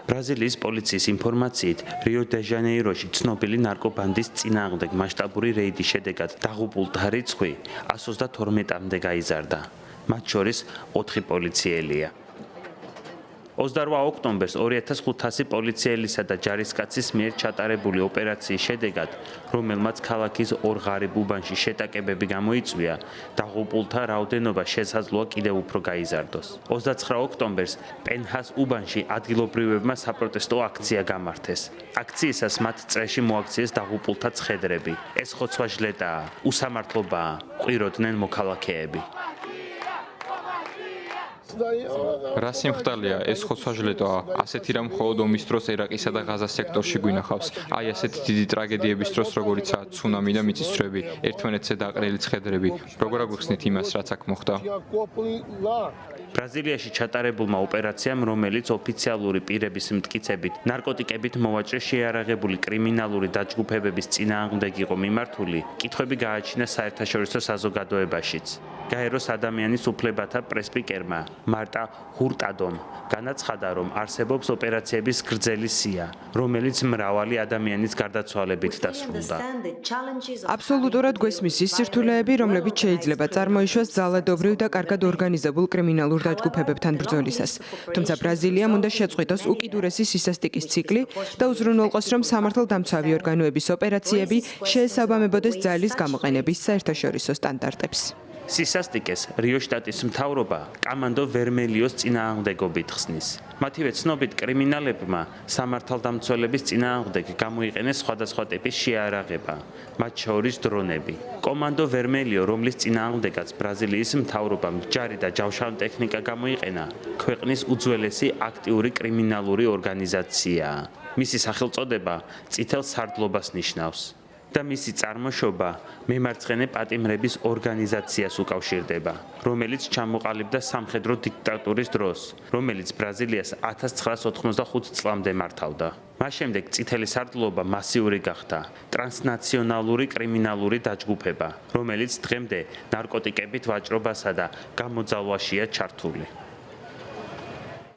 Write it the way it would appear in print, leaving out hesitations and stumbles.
ბრაზილიის პოლიციის ინფორმაციით, რიო-დე-ჟანეიროში ცნობილი ნარკობანდის წინააღმდეგ მასშტაბური რეიდის შედეგად დაღუპულთა რიცხვი 132-მდე გაიზარდა. მათ შორის 4 პოლიციელია. 28 ოქტომბერს 2500 პოლიციელისა და ჯარისკაცის მიერ ჩატარებული ოპერაციის შედეგად, რომელმაც ქალაქის ორ ღარიბ უბანში შეტაკებები გამოიწვია, დაღუპულთა რაოდენობა შესაძლოა კიდევ უფრო გაიზარდოს. 29 ოქტომბერს პენჰას უბანში ადგილობრივებმა საპროტესტო აქცია გამართეს. აქციისას მათ წრეში მოაქციეს დაღუპულთა ცხედრები. ეს ხოცვა ჟლეტაა, უსამართლობაა, ყვიროდნენ მოქალაქეები. რა სიმხდალეა, ეს ხოცვა-ჟლეტოა. ასეთი რამ მხოლოდ ომის დროს ერაყისა და ღაზას სექტორში გვინახავს. აი ასეთი დიდი ტრაგედიების დროს, როგორიცაა ცუნამი და მიწისძვრები, ერთმანეთზე დაყრილი ცხედრები. როგორ აგვიხსნით იმას, რაც აქ მოხდა? ბრაზილიაში ჩატარებულმა ოპერაციამ, რომელიც ოფიციალური პირების მტკიცებით ნარკოტიკებით მოვაჭრე შეიარაღებული კრიმინალური დაჯგუფებების წინააღმდეგ იყო მიმართული, კითხვები გააჩინა საერთაშორისო საზოგადოებაშიც. გაეროს ადამიანის უფლებათა პრესპიკერმა მარტა ჰურტადომ განაცხადა, რომ არსებობს ოპერაციების გრძელი სია, რომელიც მრავალი ადამიანის გარდაცვალებით დასრულდა. აბსოლუტურად გვესმის ის სირთულეები, რომლებიც შეიძლება წარმოიშვას ძალადობრივ და კარგად ორგანიზებულ კრიმინალურ დაჯგუფებებთან ბრძოლისას. თუმცა ბრაზილიამ უნდა შეწყვიტოს უკიდურესი სისასტიკის ციკლი და უზრუნველყოს, რომ სამართალდამცავი ორგანოების ოპერაციები შეესაბამებოდეს ძალის გამოყენების საერთაშორისო სტანდარტებს. სისასტიკეს რიო შტატის მთავრობა კამანდო ვერმელიოს წინააღმდეგობით ხსნის. მათივე ცნობით კრიმინალებმა სამართალდამცველების წინააღმდეგ გამოიყენეს სხვადასხვა ტიპის შეიარაღება, მათ შორის დრონები. კომანდო ვერმელიო, რომლის წინააღმდეგაც ბრაზილიის მთავრობამ ჯარი და ჯავშანი ტექნიკა გამოიყენა, ქვეყნის უძველესი აქტიური კრიმინალური ორგანიზაციაა. მისი სახელწოდება წითელ სარდლობას ნიშნავს. და მისი წარმოშობა მემარცხენე პატიმრების ორგანიზაციას უკავშირდება, რომელიც ჩამოყალიბდა სამხედრო დიქტატურის დროს, რომელიც ბრაზილიას 1985 წლამდე მართავდა. მას შემდეგ წითელი სარდლობა მასიური გახდა, ტრანსნაციონალური კრიმინალური დაჯგუფება, რომელიც დღემდე ნარკოტიკებით ვაჭრობასა და გამოძალვაშია ჩართული.